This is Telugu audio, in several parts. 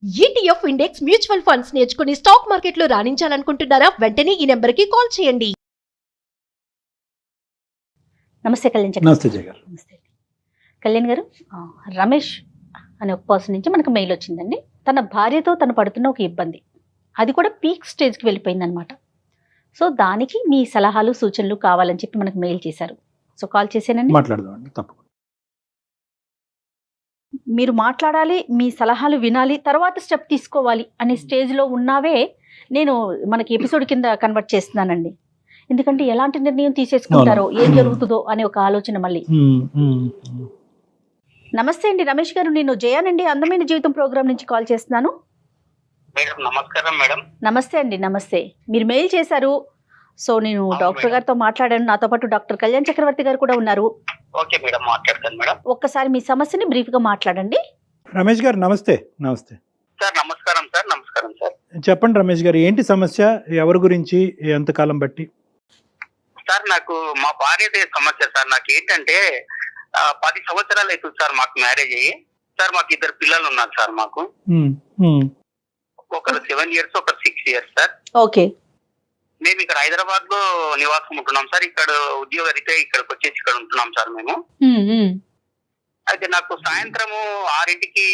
ETF ఇండెక్స్ మ్యూచువల్ ఫండ్స్ నేర్చుకుని స్టాక్ మార్కెట్లో రాణించాలనుకుంటున్నారా? వెంటనే ఈ నెంబర్కి కాల్ చేయండి. నమస్తే కళ్యాణ్ చక్రవర్తి. నమస్తే జయ గారు. నమస్తే కళ్యాణ్ గారు. రమేష్ అనే ఒక పర్సన్ నుంచి మనకు మెయిల్ వచ్చిందండి. తన భార్యతో తను పడుతున్న ఒక ఇబ్బంది, అది కూడా పీక్ స్టేజ్కి వెళ్ళిపోయింది అనమాట. సో దానికి మీ సలహాలు సూచనలు కావాలని చెప్పి మనకు మెయిల్ చేశారు. సో కాల్ చేశానండి, మాట్లాడదామండి తప్పకుండా. మీరు మాట్లాడాలి, మీ సలహాలు వినాలి, తర్వాత స్టెప్ తీసుకోవాలి అనే స్టేజ్లో ఉన్నావే నేను మనకి ఎపిసోడ్ కింద కన్వర్ట్ చేస్తున్నానండి. ఎందుకంటే ఎలాంటి నిర్ణయం తీసేసుకుంటారో, ఏం జరుగుతుందో అనే ఒక ఆలోచన మళ్ళీ. నమస్తే అండి రమేష్ గారు, నేను జయానండి, అందమైన జీవితం ప్రోగ్రామ్ నుంచి కాల్ చేస్తున్నాను. మేడం నమస్కారం మేడం. నమస్తే అండి, నమస్తే. మీరు మెయిల్ చేశారు, సో నేను డాక్టర్ గారితో మాట్లాడాను. నాతో పాటు డాక్టర్ కళ్యాణ్ చక్రవర్తి గారు కూడా ఉన్నారు. ఓకే మేడం, మాట్లాడతాను మేడం. ఒక్కసారి మీ సమస్యని బ్రీఫ్ గా మాట్లాడండి. రమేష్ గారు నమస్తే. నమస్తే సార్. నమస్కారం సార్. నమస్కారం సార్. చెప్పండి రమేష్ గారు, ఏంటి సమస్య, ఎవరి గురించి, ఎంతకాలం బట్టి? సార్ నాకు మా భార్యదే సమస్య సార్. నాకు ఏంటంటే 10 సంవత్సరాలు అవుతుంది సార్ మాకు మ్యారేజ్ అయ్యి. సార్ మాకు 2 పిల్లలు ఉన్నారు సార్. మాకు ఒకరు 7 years, ఒకరు 6 years సార్. ఓకే. మేము ఇక్కడ హైదరాబాద్ లో నివాసం ఉంటున్నాం సార్. ఇక్కడ ఉద్యోగ రీత్యా ఇక్కడికి వచ్చేసి ఇక్కడ ఉంటున్నాం సార్ మేము. అయితే నాకు సాయంత్రము 6ంటికి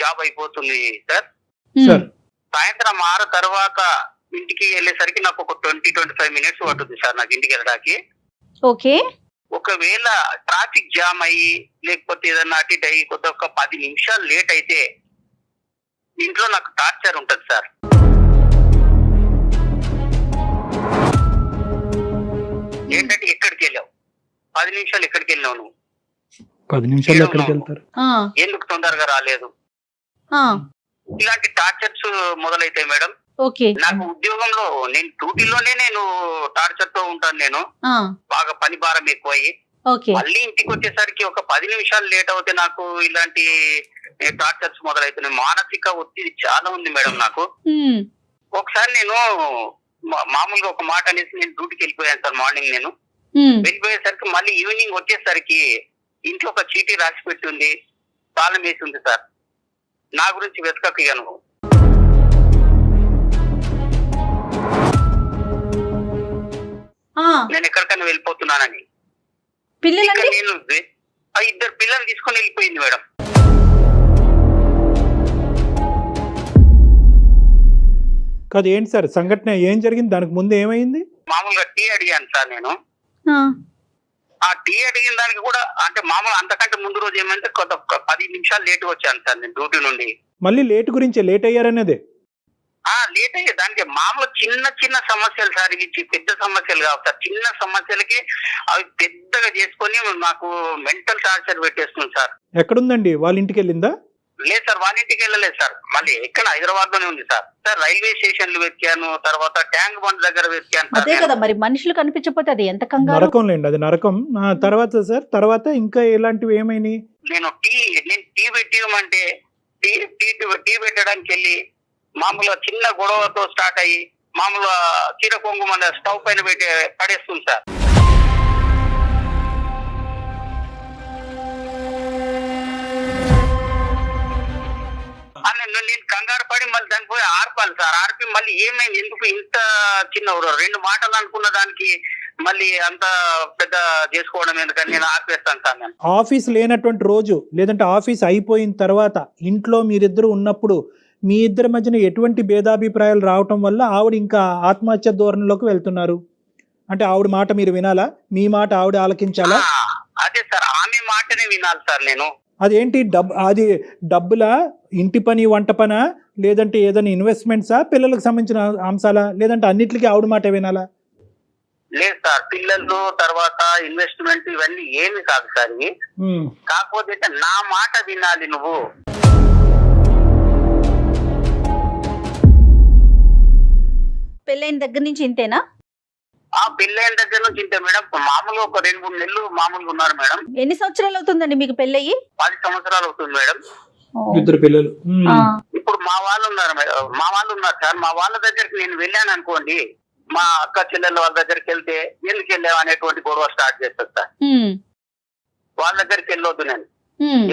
జాబ్ అయిపోతుంది సార్. సాయంత్రం 6 తర్వాత ఇంటికి వెళ్ళేసరికి నాకు ఒక 20-25 minutes పడుతుంది సార్ నాకు ఇంటికి వెళ్ళడానికి. ఓకే. ఒకవేళ ట్రాఫిక్ జామ్ అయ్యి లేకపోతే ఏదన్నా అటు ఇటు అయ్యి కొద్ది ఒక 10 నిమిషాలు లేట్ అయితే ఇంట్లో నాకు టార్చర్ ఉంటుంది సార్. ఏంటంటే ఎక్కడికి వెళ్ళావు, 10 నిమిషాలు ఎక్కడికి వెళ్ళావు నువ్వు, 10 నిమిషాలు ఎక్కడికి వెళ్తారు, ఎందుకు తొందరగా రాలేదు, ఇలాంటి టార్చర్స్ మొదలైతాయి మేడం. ఓకే. నాకు ఉద్యోగంలో నేను డ్యూటీలోనే నేను టార్చర్ తో ఉంటాను. నేను బాగా పని భారం ఎక్కువయ్యి మళ్ళీ ఇంటికి వచ్చేసరికి ఒక 10 నిమిషాలు లేట్ అవుతే నాకు ఇలాంటి టార్చర్స్ మొదలవుతున్నాయి. మానసిక ఒత్తిడి చాలా ఉంది మేడం నాకు. ఒకసారి నేను మామూలుగా ఒక మాట అనేసి నేను డ్యూటీకి వెళ్ళిపోయాను సార్. మార్నింగ్ నేను వెళ్ళిపోయేసరికి మళ్ళీ ఈవినింగ్ వచ్చేసరికి ఇంట్లో ఒక చీటీ రాసి పెట్టి ఉంది, తాళం వేసి ఉంది సార్. నా గురించి వెతకను. నేను ఎక్కడికైనా వెళ్ళిపోతున్నానని. నేను 2 పిల్లలు తీసుకొని వెళ్ళిపోయింది మేడం. కాదు, ఏంటి సార్ సంఘటన, ఏం జరిగింది, దానికి ముందు ఏమైంది? మామూలుగా టీ అడిగాను సార్ నేను. ఆ టీ అడిగిన దానికి కూడా అంటే మామూలు అంతకంటే ముందు రోజు ఏమంటే 10 నిమిషాలు లేట్ వచ్చాను సార్ నేను డ్యూటీ నుండి. మళ్ళీ లేట్ గురించి, లేట్ అయ్యారనేదే? లేట్ అయ్యే దానికి మామూలు చిన్న చిన్న సమస్యలు సార్. ఇవి పెద్ద సమస్యలు కావు సార్. చిన్న సమస్యలకి అవి పెద్దగా చేసుకొని నాకు మెంటల్ టార్చర్ పెట్టేస్తుంది సార్. ఎక్కడుందండి, వాళ్ళ ఇంటికి వెళ్ళిందా? లేదు సార్, వాళ్ళ ఇంటికి వెళ్ళలేదు సార్. మళ్ళీ ఎక్కడ హైదరాబాద్ లోనే ఉంది సార్. సార్ రైల్వే స్టేషన్లు వెతికాను, తర్వాత ట్యాంక్ బండ్ దగ్గర వెతికాను. అదే కదా మరి, మనుషులు కనిపించకపోతే అది ఎంత కంగారు. నరకం లేండి, అది నరకం. తర్వాత సార్, తర్వాత ఇంకా ఎలాంటివి ఏమైనాయి? నేను టీ పెట్టియమంటే టీ పెట్టడానికి వెళ్ళి మామూలుగా చిన్న గొడవతో స్టార్ట్ అయ్యి మామూలుగా చీర కొంగు మన స్టవ్ పైన పెట్టి పడేస్తుంది సార్. నేను కంగారు పడి మళ్ళీ దాన్ని పోయి ఆర్పాలి సార్. ఆర్పి మళ్ళీ ఏమైంది, ఎందుకు ఇంత చిన్న 2 మాటలు అనుకున్న దానికి మళ్ళీ అంత పెద్ద చేసుకోవడం ఎందుకని నేను ఆర్పేస్తాను సార్. నేను ఆఫీస్ లేనటువంటి రోజు, లేదంటే ఆఫీస్ అయిపోయిన తర్వాత ఇంట్లో మీరిద్దరు ఉన్నప్పుడు మీ ఇద్దరి మధ్యన ఎటువంటి భేదాభిప్రాయాలు రావటం వల్ల ఆవిడ ఇంకా ఆత్మహత్య ధోరణిలోకి వెళ్తున్నారు? అంటే ఆవిడ మాట మీరు వినాలా, మీ మాట ఆవిడ ఆలకించాలా? అదే సార్, ఆమె మాటనే వినాలి సార్ నేను. అదేంటి, అది డబ్బులా, ఇంటి పని, వంట పనా, లేదంటే ఏదైనా ఇన్వెస్ట్మెంట్సా, పిల్లలకు సంబంధించిన అంశాలా, లేదంటే అన్నిటికీ ఆవిడ మాట వినాలా? లేదు సార్, పిల్లలు తర్వాత ఇన్వెస్ట్మెంట్ ఇవన్నీ ఏమి కాదు సార్. ఇవి కాకపోతే నా మాట వినాలి నువ్వు. పెళ్ళైన దగ్గర నుంచి ఇంతేనా? పెళ్ళైన దగ్గర నుంచి ఇంతే మేడం. మామూలుగా ఒక 2-3 నెలలు మామూలుగా ఉన్నారు మేడం. ఎన్ని సంవత్సరాలు అవుతుందండి మీకు పెళ్ళయి? 10 సంవత్సరాలు అవుతుంది మేడం. 2 పిల్లలు. ఇప్పుడు మా వాళ్ళు ఉన్నారు సార్. మా వాళ్ళ దగ్గరికి నేను వెళ్ళాను అనుకోండి, మా అక్క చెల్లెళ్ళ వాళ్ళ దగ్గరికి వెళ్తే ఎందుకు వెళ్ళావు అనేటువంటి గొడవ స్టార్ట్ చేస్తారు సార్. వాళ్ళ దగ్గరికి వెళ్ళొద్దు, నేను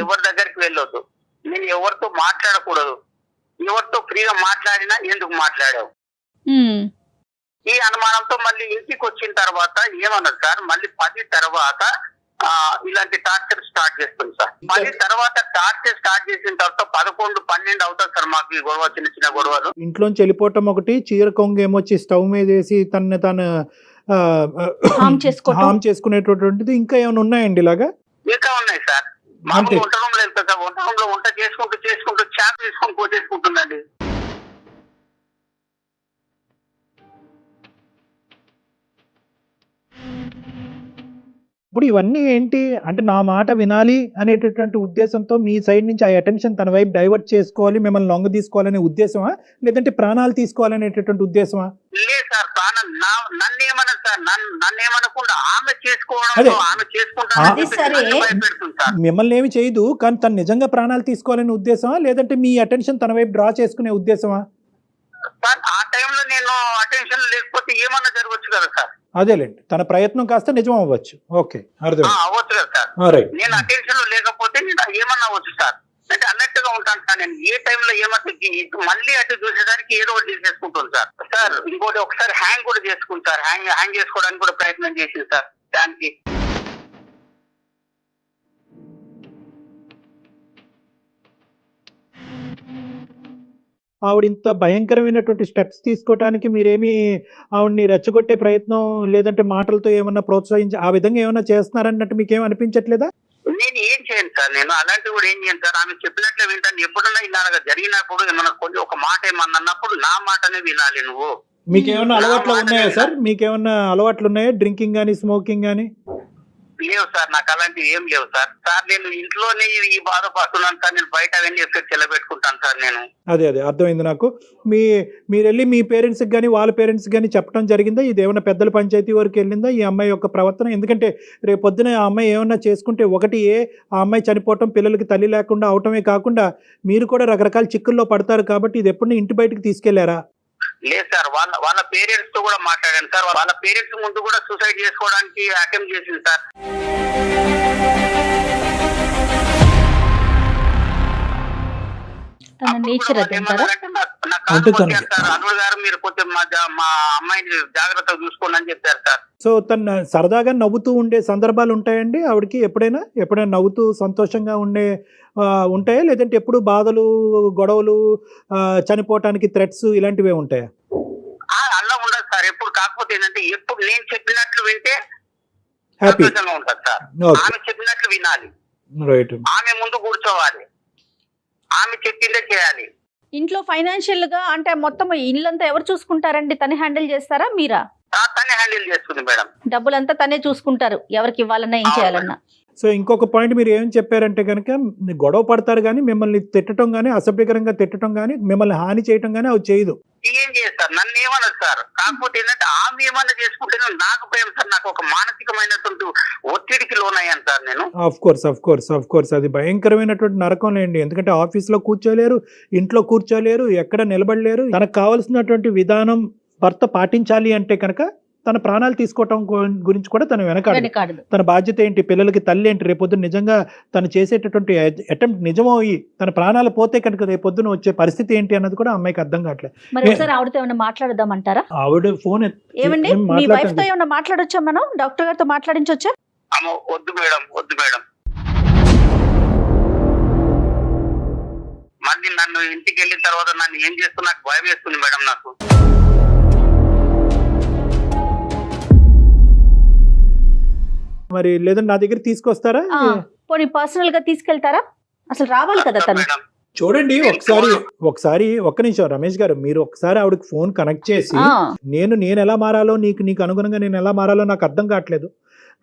ఎవరి దగ్గరికి వెళ్ళొద్దు, నేను ఎవరితో మాట్లాడకూడదు. మాట్లాడినా ఎందుకు మాట్లాడావు ఈ అనుమానంతో మళ్ళీ ఇంటికి వచ్చిన తర్వాత ఏమన్నది సార్, మళ్ళీ 10 తర్వాత ఇలాంటి టార్చర్ స్టార్ట్ చేస్తుంది సార్. 10 తర్వాత టార్చర్ స్టార్ట్ చేసిన తర్వాత 11, 12 అవుతుంది సార్ మాకు ఈ గొడవ, చిన్న చిన్న గొడవలు. ఇంట్లోంచి వెళ్ళిపోవటం ఒకటి, చీర కొంగ ఏమొచ్చి స్టవ్ మీద వేసి తను హామ్ చేసుకునేటటువంటిది ఇంకా ఏమైనా ఉన్నాయండి ఇలాగా? ఇంకా ఉన్నాయి సార్. మామూలు వంట రూమ్ లో వెళ్తా సార్, వంట రూమ్ లో వంట చేసుకుంటూ చాప్ తీసుకొని పోసేసుకుంటుందండి. ఇప్పుడు ఇవన్నీ ఏంటి అంటే నా మాట వినాలి అనేటటువంటి ఉద్దేశంతో మీ సైడ్ నుంచి ఆ అటెన్షన్ తన వైపు డైవర్ట్ చేసుకోవాలి, మిమ్మల్ని లొంగ తీసుకోవాలనే ఉద్దేశమా, లేదంటే ప్రాణాలు తీసుకోవాలనేటటువంటి ఉద్దేశమా? లేదు సార్, నన్ను ఏమన్నా సార్, నన్ను ఏమనకుండా ఆమె చేసుకోవడం, ఆమె చేసుకుంటాను సార్. మిమ్మల్ని ఏమి చేయదు, కానీ తను నిజంగా ప్రాణాలు తీసుకోవాలనే ఉద్దేశమా, లేదంటే మీ అటెన్షన్ తన వైపు డ్రా చేసుకునే ఉద్దేశమా? సార్ ఆ టైంలో నేను అటెన్షన్ లేకపోతే ఏమన్నా జరగవచ్చు కదా సార్. అదేలేండి, తన ప్రయత్నం కాస్త నిజం అవ్వచ్చు. ఓకే, అర్థం అవ్వచ్చు కదా సార్. నేను అటెన్షన్ లో లేకపోతే నేను ఏమన్నా అవ్వచ్చు సార్. అంటే అలర్ట్ గా ఉంటాను సార్. నేను ఏ టైంలో ఏమన్నా మళ్ళీ అటు చూసేసరికి ఏదో ఒకటి చేసుకుంటాను సార్. సార్ ఇంకోటి ఒకసారి హ్యాంగ్ కూడా చేసుకుంటారు, హ్యాంగ్ చేసుకోవడానికి కూడా ప్రయత్నం చేసింది సార్. దానికి ఆవిడ ఇంత భయంకరమైనటువంటి స్టెప్స్ తీసుకోవడానికి మీరేమి ఆవిడ్ని రెచ్చగొట్టే ప్రయత్నం లేదంటే మాటలతో ఏమన్నా ప్రోత్సహించి ఆ విధంగా ఏమన్నా చేస్తున్నారన్నట్టు మీకేం అనిపించట్లేదా? నేను ఏం చేయను సార్, నేను అలాంటివి కూడా ఏం చేయను సార్. ఆమె చెప్పినట్లే వింటాను. ఎప్పుడన్నా ఇలాగా జరిగినప్పుడు ఏమన్నా కొంచెం ఒక మాట ఏమన్నా అన్నప్పుడు నా మాటనే వినాలి నువ్వు. మీకేమన్నా అలవాట్లు ఉన్నాయా సార్? మీకేమన్నా అలవాట్లు ఉన్నాయా, డ్రింకింగ్ కానీ స్మోకింగ్ కానీ? లేవు సార్, నాకు అలాంటివి ఏం లేవు సార్. సార్ నేను ఇంట్లోనే ఈ బాధపడుతున్నాను సార్. నేను బయట అవన్నీ ఎఫెక్ట్ చెల్లబెట్టుకుంటాను సార్ నేను. అదే అర్థమైంది నాకు. మీరు వెళ్ళి మీ పేరెంట్స్కి కానీ వాళ్ళ పేరెంట్స్కి కానీ చెప్పడం జరిగిందా? ఇది ఏమైనా పెద్దల పంచాయతీ వరకు వెళ్ళిందా ఈ అమ్మాయి యొక్క ప్రవర్తన? ఎందుకంటే రేపు పొద్దున ఆ అమ్మాయి ఏమన్నా చేసుకుంటే ఒకటి ఆ అమ్మాయి చనిపోవటం, పిల్లలకి తల్లి లేకుండా అవటమే కాకుండా మీరు కూడా రకరకాల చిక్కుల్లో పడతారు కాబట్టి ఇది ఎప్పుడు ఇంటి బయటకు తీసుకెళ్లారా? లేదు సార్, వాళ్ళ పేరెంట్స్ తో కూడా మాట్లాడాను సార్. వాళ్ళ పేరెంట్స్ ముందు కూడా సూసైడ్ చేసుకోవడానికి అటెంప్ట్ చేసింది సార్. అల్లుడు గారు మీరు కొంచెం మా అమ్మాయిని జాగ్రత్తగా చూసుకోండి అని చెప్పారు సార్. సో తను సరదాగా నవ్వుతూ ఉండే సందర్భాలు ఉంటాయండి ఆవిడకి? ఎప్పుడైనా నవ్వుతూ సంతోషంగా ఉంటాయా, లేదంటే ఎప్పుడు బాధలు, గొడవలు, చనిపోవటానికి థ్రెట్స్ ఇలాంటివే ఉంటాయా? అలా ఉండదు సార్ ఎప్పుడు. కాకపోతే ఏంటంటే ఎప్పుడు నేను చెప్పినట్లు వింటే హ్యాపీ సంతోషంగా ఉంటుంది సార్. ఆమె చెప్పినట్లు వినాలి, రైట్. ఆమె ముందు కూర్చోవాలి, ఆమె చెప్పిందే చేయాలి. ఇంట్లో ఫైనాన్షియల్ గా అంటే మొత్తం ఇల్లంతా ఎవరు చూసుకుంటారండి? తనే హ్యాండిల్ చేస్తారా మీరా? తనే హ్యాండిల్ చేస్తుంది మేడం. డబ్బులంతా తనే చూసుకుంటారు, ఎవరికి ఇవ్వాలన్నా ఏం చేయాలన్నా. సో ఇంకొక పాయింట్ మీరు ఏం చెప్పారంటే కనుక గొడవ పడతారు కానీ మిమ్మల్ని తిట్టడం కానీ, అసభ్యకరంగా తిట్టడం కానీ, మిమ్మల్ని హాని చేయడం కానీ అవి చేయదు. ఏం చేస్తారు, నన్ను ఏమన్నది సార్. కాకపోతే ఏంటంటే ఆమె ఏమన్నా చేసుకుంటే నాకు భయం సార్. నాకు ఒక మానసికమైనటువంటి ఒత్తిడికి లోనయ్యాను సార్ నేను. ఆఫ్ కోర్స్ అది భయంకరమైనటువంటి నరకం లేండి. ఎందుకంటే ఆఫీస్లో కూర్చోలేరు, ఇంట్లో కూర్చోలేరు, ఎక్కడ నిలబడలేరు. తనకు కావాల్సినటువంటి విధానం భర్త పాటించాలి అంటే కనుక తన ప్రాణాలు తీసుకోవటం గురించి కూడా తను వెనకాడదు. తన బాధ్యత ఏంటి, పిల్లలకి తల్లి ఏంటి, రేపొద్దున నిజంగా తను చేసేటటువంటి అటెంప్ట్ నిజమయ్యి తన ప్రాణాలు పోతే కనుక రేపొద్దున వచ్చే పరిస్థితి ఏంటి అన్నది కూడా అమ్మాయికి అర్థం కావట్లేదు. మరి ఒకసారి ఆవిడతో ఏమైనా మాట్లాడదామంటారా? ఆవిడ ఫోన్ ఏమండి మీ వైఫ్ తో ఏమైనా మాట్లాడొచ్చా? మనం డాక్టర్ గారితో మాట్లాడించొచ్చా? వద్దు మేడం. మళ్ళీ నన్ను ఇంటికి వెళ్ళిన తర్వాత నన్ను ఏం చేస్తూ నాకు భయం వేస్తుంది మేడం. నాకు మరి లేదంటే నా దగ్గర తీసుకొస్తారా? పోనీ పర్సనల్ గా తీసుకెళ్తారా? అసలు రావాలి కదా తను. చూడండి ఒకసారి ఒక్క నిమిషం రమేష్ గారు, మీరు ఒకసారి ఆవిడకి ఫోన్ కనెక్ట్ చేసి నేను ఎలా మారాలో, నీకు అనుగుణంగా నేను ఎలా మారాలో నాకు అర్థం కావట్లేదు,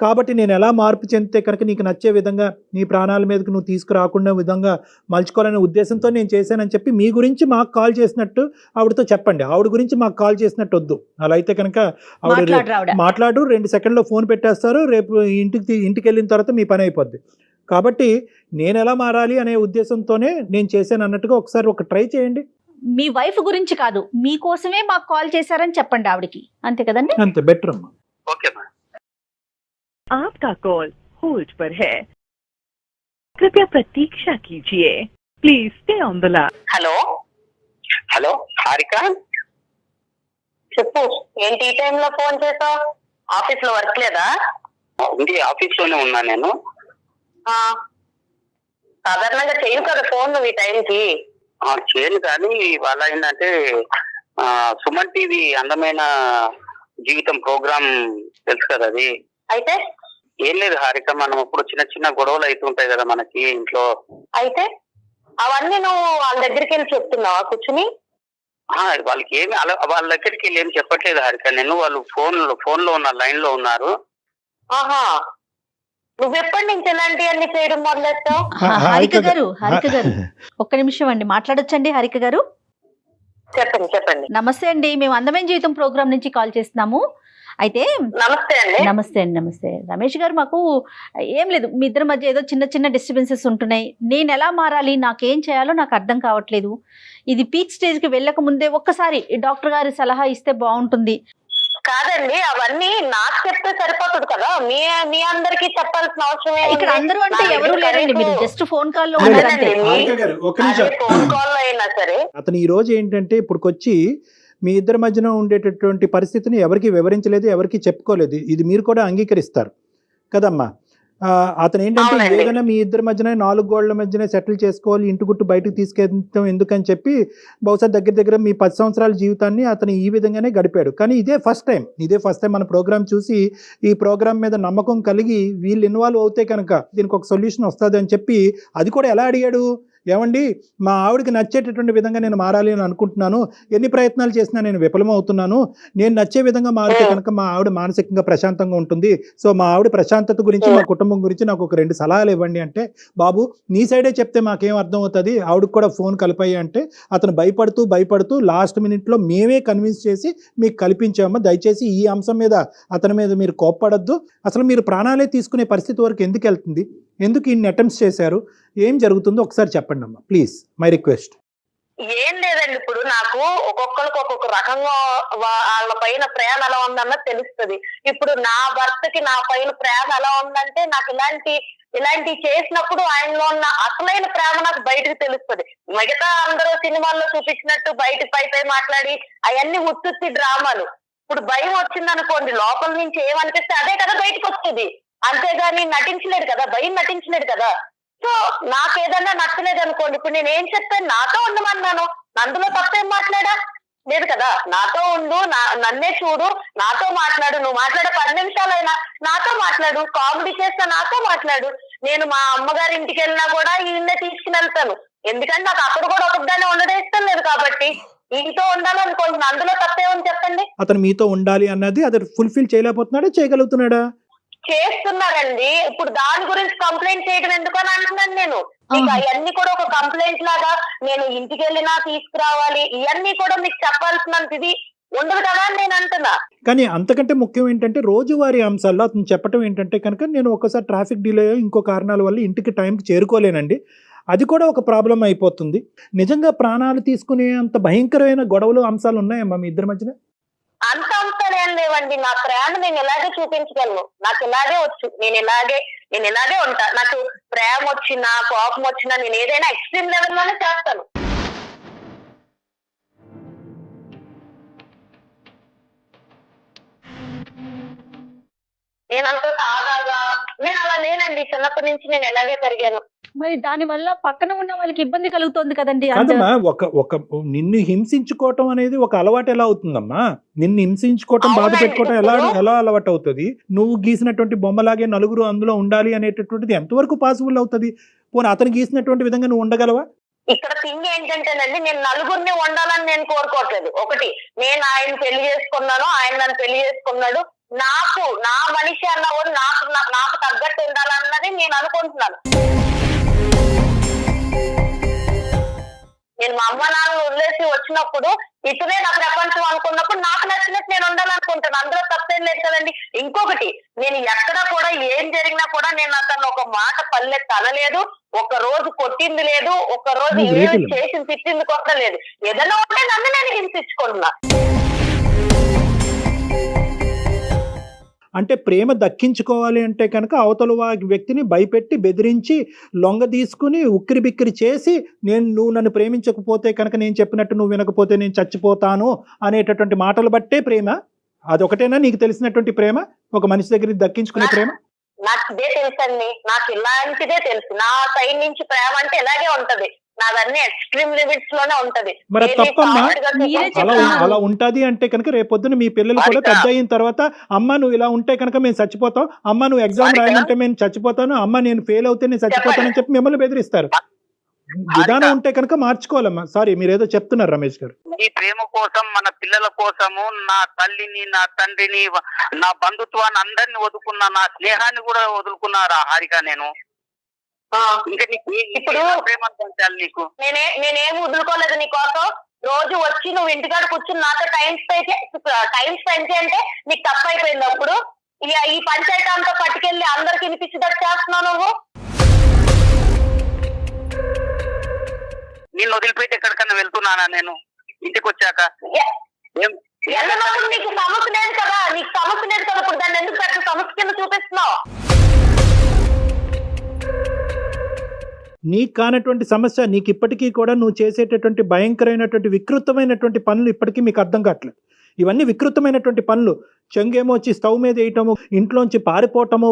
కాబట్టి నేను ఎలా మార్పు చెందితే కనుక నీకు నచ్చే విధంగా నీ ప్రాణాల మీదకి నువ్వు తీసుకురాకుండా విధంగా మలుచుకోవాలనే ఉద్దేశంతో నేను చేశానని చెప్పి మీ గురించి మాకు కాల్ చేసినట్టు ఆవిడతో చెప్పండి. ఆవిడ గురించి మాకు కాల్ చేసినట్టు వద్దు. అలా అయితే కనుక ఆవిడ మాట్లాడు, 2 సెకండ్లో ఫోన్ పెట్టేస్తారు, రేపు ఇంటికి వెళ్ళిన తర్వాత మీ పని అయిపోద్ది. కాబట్టి నేను ఎలా మారాలి అనే ఉద్దేశంతోనే నేను చేశాను అన్నట్టుగా ఒకసారి ట్రై చేయండి. మీ వైఫ్ గురించి కాదు, మీకోసమే మాకు కాల్ చేశారని చెప్పండి ఆవిడకి, అంతే కదండి? అంతే, బెటర్ అమ్మా. Okay madam. आपका कॉल होल्ड पर है, कृपया प्रतीक्षा कीजिए, please stay on the line. Hello hello Harika, చెప్పు. ఏంటి ఈ టైంలో ఫోన్ చేసావు? ఆఫీస్ లో వర్క్ లేదా? ఉంది, ఆఫీస్ లోనే ఉన్నా నేను. సాధారణంగా చేయను కదా ఫోన్ నువ్వు ఈ టైంకి. చేయను, కానీ ఇవాళ ఏంటంటే సుమన్ టీవీ అందమైన జీవితం ప్రోగ్రామ్ తెలుసు కదా అది. అయితే ఏం లేదు హారిక, మనం ఇప్పుడు చిన్న చిన్న గొడవలు అవుతుంటాయి కదా మనకి ఇంట్లో. అయితే అవన్నీ నువ్వు వాళ్ళ దగ్గరికి వెళ్ళి చెప్తున్నావా కూర్చుని? వాళ్ళకి ఏమి వాళ్ళ దగ్గరికి వెళ్ళి ఏమి చెప్పట్లేదు హారిక నేను. వాళ్ళు ఫోన్ లో ఉన్న లైన్ లో ఉన్నారు. ఆహా, నువ్వెప్పటి నుంచి ఇలాంటి అన్ని చేయడం మొదలెట్టావు? హారిక గారు ఒక్క నిమిషం అండి, మాట్లాడొచ్చండి హారిక గారు? చెప్పండి చెప్పండి. నమస్తే అండి, మేము అందమైన జీవితం ప్రోగ్రామ్ నుంచి కాల్ చేస్తున్నాము. అయితే నమస్తే అండి. నమస్తే రమేష్ గారు, మాకు ఏం లేదు, మీ ఇద్దరి మధ్య ఏదో చిన్న చిన్న డిస్టర్బెన్సెస్ ఉంటున్నాయి. నేను ఎలా మారాలి, నాకేం చేయాలో నాకు అర్థం కావట్లేదు. ఇది పీక్ స్టేజ్కి వెళ్ళక ముందే ఒక్కసారి డాక్టర్ గారి సలహా ఇస్తే బాగుంటుంది. కాదండి, అవన్నీ నాకు చెప్తే సరిపోతుంది కదా, మీ అందరికి చెప్పాల్సిన అవసరం ఇక్కడ అందరూ అంటే ఎవరు లేరండి, మీరు జస్ట్ ఫోన్ కాల్ లో అదే ఉన్నారంటే. హారిక గారు, ఒక్క నిమిషం. ఫోన్ కాల్ లో అయినా సరే అతను ఈ రోజు ఏంటంటే ఇప్పుడుకొచ్చి మీ ఇద్దరి మధ్యన ఉండేటటువంటి పరిస్థితిని ఎవరికి వివరించలేదు, ఎవరికి చెప్పుకోలేదు. ఇది మీరు కూడా అంగీకరిస్తారు కదమ్మా? అతను ఏంటంటే అవునండి. ఏదైనా మీ ఇద్దరి మధ్యన 4 గోళ్ల మధ్యనే సెటిల్ చేసుకోవాలి, ఇంటి గుట్టు బయటకు తీసుకెళ్తాం ఎందుకని చెప్పి బహుశా దగ్గర మీ 10 సంవత్సరాల జీవితాన్ని అతను ఈ విధంగానే గడిపాడు. కానీ ఇదే ఫస్ట్ టైం మన ప్రోగ్రామ్ చూసి ఈ ప్రోగ్రామ్ మీద నమ్మకం కలిగి వీళ్ళు ఇన్వాల్వ్ అవుతే కనుక దీనికి ఒక సొల్యూషన్ వస్తుంది అని చెప్పి అది కూడా ఎలా అడిగాడు, ఏమండి మా ఆవిడకి నచ్చేటటువంటి విధంగా నేను మారాలి అని అనుకుంటున్నాను, ఎన్ని ప్రయత్నాలు చేసినా నేను విఫలమవుతున్నాను, నేను నచ్చే విధంగా మారితే కనుక మా ఆవిడ మానసికంగా ప్రశాంతంగా ఉంటుంది, సో మా ఆవిడ ప్రశాంతత గురించి మా కుటుంబం గురించి నాకు ఒక 2 సలహాలు ఇవ్వండి అంటే, బాబు నీ సైడే చెప్తే మాకేం అర్థం అవుతుంది, ఆవిడకి కూడా ఫోన్ కలిపాయి అంటే అతను భయపడుతూ లాస్ట్ మినిట్లో మేమే కన్విన్స్ చేసి మీకు కల్పించామా, దయచేసి ఈ అంశం మీద అతని మీద మీరు కోప్పడద్దు, అసలు మీరు ప్రాణాలే తీసుకునే పరిస్థితి వరకు ఎందుకు వెళ్తుంది, ఎందుకు ఇన్ని అటెంప్ట్స్ చేశారు, ఏం జరుగుతుందో ఒకసారి చెప్పండి అమ్మా ప్లీజ్, మై రిక్వెస్ట్. ఏం లేదండి, ఇప్పుడు నాకు ఒక్కొక్కరికి ఒక్కొక్క రకంగా వాళ్ళ పైన ప్రేమ ఎలా ఉందన్నది తెలుస్తుంది. ఇప్పుడు నా భర్తకి నా పైన ప్రేమ ఎలా ఉందంటే నాకు ఇలాంటి చేసినప్పుడు ఆయనలో ఉన్న అసలైన ప్రేమ నాకు బయటకు తెలుస్తుంది. మిగతా అందరూ సినిమాల్లో చూపించినట్టు బయటకు పై మాట్లాడి అవన్నీ ఉత్తుత్తి డ్రామాలు. ఇప్పుడు భయం వచ్చింది అనుకోండి, లోపల నుంచి ఏమనిపిస్తే అదే కదా బయటకు వస్తుంది, అంతేగాని నటించలేడు కదా, భయం నటించలేడు కదా. సో నాకు ఏదన్నా నచ్చలేదు అనుకోండి, ఇప్పుడు నేను ఏం చెప్పాను, నాతో ఉండమన్నాను, అందులో తప్పేం మాట్లాడా లేదు కదా. నాతో ఉండు, నన్నే చూడు, నాతో మాట్లాడు, నువ్వు మాట్లాడే 10 నిమిషాలైనా నాతో మాట్లాడు, కామెడీ చేస్తా నాతో మాట్లాడు. నేను మా అమ్మగారి ఇంటికి వెళ్ళినా కూడా ఈయన్నే తీసుకుని వెళ్తాను, ఎందుకంటే నాకు అక్కడ కూడా ఒకదాన్ని ఉండడం ఇష్టం లేదు కాబట్టి ఈతో ఉండాలనుకుంటున్నాను, అందులో తప్పేమని చెప్పండి. అతను మీతో ఉండాలి అన్నది అతను ఫుల్ఫిల్ చేయలేకపోతున్నాడా, చేయగలుగుతున్నాడా? చేస్తున్నారండి. ఇప్పుడు దాని గురించి కంప్లైంట్ చేయడం ఎందుకు అని అంటున్నాను నేను. మీకు అవన్నీ కూడా ఒక కంప్లైంట్ లాగా నేను ఇంటికి వెళ్ళినా తీసుకురావాలి, ఇవన్నీ కూడా మీకు చెప్పాల్సినంత ఇది ఉండదు కదా అని నేను అంటున్నా. కానీ అంతకంటే ముఖ్యం ఏంటంటే రోజువారీ అంశాల్లో అతను చెప్పడం ఏంటంటే కనుక నేను ఒకసారి ట్రాఫిక్ డిలే ఇంకో కారణాల వల్ల ఇంటికి టైంకి చేరుకోలేనండి, అది కూడా ఒక ప్రాబ్లం అయిపోతుంది. నిజంగా ప్రాణాలు తీసుకునే అంత భయంకరమైన గొడవలు అంశాలు ఉన్నాయమ్మా మీ ఇద్దరి మధ్యన? అంత అంశాలు ఏం లేవండి. నా ప్రేమ నేను ఇలాగే చూపించగలను, నాకు ఇలాగే వచ్చు, నేను ఇలాగే ఉంటా. నాకు ప్రేమ వచ్చినా కోపం వచ్చినా నేను ఏదైనా ఎక్స్ట్రీమ్ లెవెల్ లోనే చేస్తాను. నేను అలా లేనండి, చిన్నప్పటి నుంచి నేను ఎలాగే పెరిగాను. మరి దాని వల్ల పక్కన ఉన్న వాళ్ళకి ఇబ్బంది కలుగుతుంది కదండి. కాదమ్మా, ఒక నిన్ను హింసించుకోవటం అనేది ఒక అలవాటు ఎలా అవుతుందమ్మా? నిన్ను హింసించుకోవటం, బాధ పెట్టుకోవటం ఎలా అలవాటు అవుతుంది? నువ్వు గీసినటువంటి బొమ్మలాగే నలుగురు అందులో ఉండాలి అనేటటువంటిది ఎంతవరకు పాసిబుల్ అవుతుంది? పోనీ అతను గీసినటువంటి విధంగా నువ్వు ఉండగలవా? ఇక్కడ థింగ్ ఏంటంటేనండి, నేను నలుగురిని ఉండాలని నేను కోరుకోవట్లేదు. ఒకటి, నేను ఆయన పెళ్లి చేసుకున్నాను, ఆయన నన్ను పెళ్లి చేసుకున్నాడు, నాకు నా మనిషి అన్న కూడా నాకు తగ్గట్టు ఉండాలన్నది నేను అనుకుంటున్నాను. నేను మా అమ్మ నాన్న వదిలేసి వచ్చినప్పుడు ఇతనే నా ప్రపంచం అనుకున్నప్పుడు నాకు నచ్చినట్టు నేను ఉండాలనుకుంటాను, అందులో తప్పేం లేదు కదండి. ఇంకొకటి, నేను ఎక్కడా కూడా ఏం జరిగినా కూడా నేను అతను ఒక మాట పల్లెత్తి అనలేదు, ఒక రోజు కొట్టింది లేదు, ఒక రోజు ఏమి చేసి తిట్టింది కూడా లేదు. ఏదైనా ఉంటే నన్ను నేను హింసించుకుంటున్నా. అంటే ప్రేమ దక్కించుకోవాలి అంటే కనుక అవతల వ్యక్తిని భయపెట్టి బెదిరించి లొంగ తీసుకుని ఉక్కిరి బిక్కిరి చేసి నువ్వు నన్ను ప్రేమించకపోతే కనుక నేను చెప్పినట్టు నువ్వు వినకపోతే నేను చచ్చిపోతాను అనేటటువంటి మాటలు బట్టే ప్రేమ. అదొకటేనా నీకు తెలిసినటువంటి ప్రేమ, ఒక మనిషి దగ్గర దక్కించుకునే ప్రేమ? నాకు ఇదే తెలుసండి, నాకు ఇలాంటిదే తెలుసు. నా సైడ్ నుంచి ప్రేమ అంటే ఇలాగే ఉంటది, నాదన్నీ ఎక్స్ట్రీమ్ లిమిట్స్ లోనే ఉంటది. మరి తప్పమ్మా, మీరే అలా ఉంటది అంటే కనుక రేపొద్దున మీ పిల్లలు కూడా పెద్ద అయిన తర్వాత అమ్మ నువ్వు ఇలా ఉంటే కనుక మేము చచ్చిపోతాం, అమ్మ నువ్వు ఎగ్జామ్ రాయమంటే మేము చచ్చిపోతాను, అమ్మ నేను ఫెయిల్ అవుతే నేను చచ్చిపోతానని చెప్పి మిమ్మల్ని బెదిరిస్తారు. విధానం ఉంటే కనుక మార్చుకోవాలమ్మా. సారీ, మీరేదో చెప్తున్నారు రమేష్ గారు. ఈ ప్రేమ కోసం, మన పిల్లల కోసము నా తల్లిని, నా తండ్రిని, నా బంధుత్వాన్ని అందరిని వదులుకున్నా, నా స్నేహాన్ని కూడా వదులుకున్నారా హారిక నేను? ఇంకా నీకు ఇప్పుడు ప్రేమ పంచాలి నీకు? నేనేం వదులుకోలేదు నీ కోసం. రోజు వచ్చి నువ్వు ఇంటికాడ కూర్చుని నాతో టైం స్పెండ్ చేయంటే నీకు తప్పు అయిపోయింది. అప్పుడు ఈ పంచాయతీ అంతా పట్టుకెళ్ళి అందరికి వినిపించేటట్టు చేస్తున్నావు నువ్వు. నిన్ను వదిలిపెట్టి ఎక్కడికన్నా వెళ్తున్నానా నేను ఇంటికి వచ్చాక? వెళ్ళినప్పుడు నీకు సమస్య లేదు కదా, నీకు సమస్య లేదు కదా, ఇప్పుడు దాన్ని ఎందుకు పెద్ద సమస్య కింద చూపిస్తున్నావు? నీకు కానటువంటి సమస్య, నీకు ఇప్పటికీ కూడా నువ్వు చేసేటటువంటి భయంకరమైనటువంటి వికృతమైనటువంటి పనులు ఇప్పటికీ మీకు అర్థం కావట్లేదు. ఇవన్నీ వికృతమైనటువంటి పనులు. చెంగేమో వచ్చి స్టవ్ మీద వేయటము, ఇంట్లోంచి పారిపోవటము,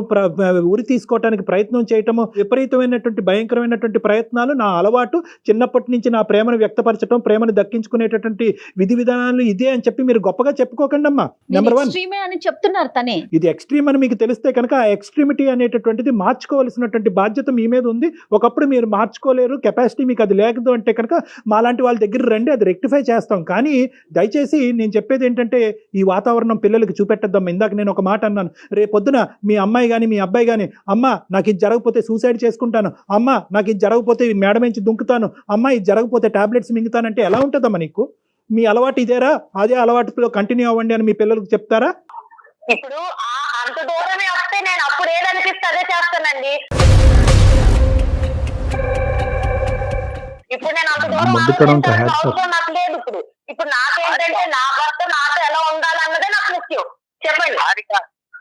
ఉరి తీసుకోవటానికి ప్రయత్నం చేయటము, విపరీతమైనటువంటి భయంకరమైనటువంటి ప్రయత్నాలు. నా అలవాటు చిన్నప్పటి నుంచి నా ప్రేమను వ్యక్తపరచడం, ప్రేమను దక్కించుకునేటటువంటి విధి విధానాలు ఇదే అని చెప్పి మీరు గొప్పగా చెప్పుకోకండి అమ్మా. నెంబర్ 1 అని చెప్తున్నారు తనే. ఇది ఎక్స్ట్రీమ్ అని మీకు తెలిస్తే కనుక ఆ ఎక్స్ట్రీమిటీ అనేటటువంటిది మార్చుకోవాల్సినటువంటి బాధ్యత మీ మీద ఉంది. ఒకప్పుడు మీరు మార్చుకోలేరు, కెపాసిటీ మీకు అది లేదు అంటే కనుక మాలాంటి వాళ్ళ దగ్గర రండి, అది రెక్టిఫై చేస్తాం. కానీ దయచేసి నేను చెప్పేది ఏంటంటే ఈ వాతావరణం పిల్లలకి చూపెట్టద్దాం. ఇందాక నేను ఒక మాట అన్నాను, రేపొద్దున మీ అమ్మాయి కానీ మీ అబ్బాయి కానీ అమ్మ నాకు ఇది జరగకపోతే సూసైడ్ చేసుకుంటాను, అమ్మ నాకు ఇది జరగకపోతే మేడ నుంచి దుంకుతాను, అమ్మ ఇది జరగకపోతే టాబ్లెట్స్ మింగుతానంటే ఎలా ఉంటుందమ్మా నీకు? మీ అలవాటు ఇదేరా, అదే అలవాటులో కంటిన్యూ అవ్వండి అని మీ పిల్లలకు చెప్తారా? ఇప్పుడు అంత దూరమే వస్తే నేను అప్పుడు ఏదనిపిస్తే అదే చేస్తానండి. ఇప్పుడు నేను అంత దూరం అవసరం నాకు లేదు. ఇప్పుడు నాకేంటంటే నా భర్త నాతో ఎలా ఉండాలన్నదే నాకు ముఖ్యం. చెప్పండి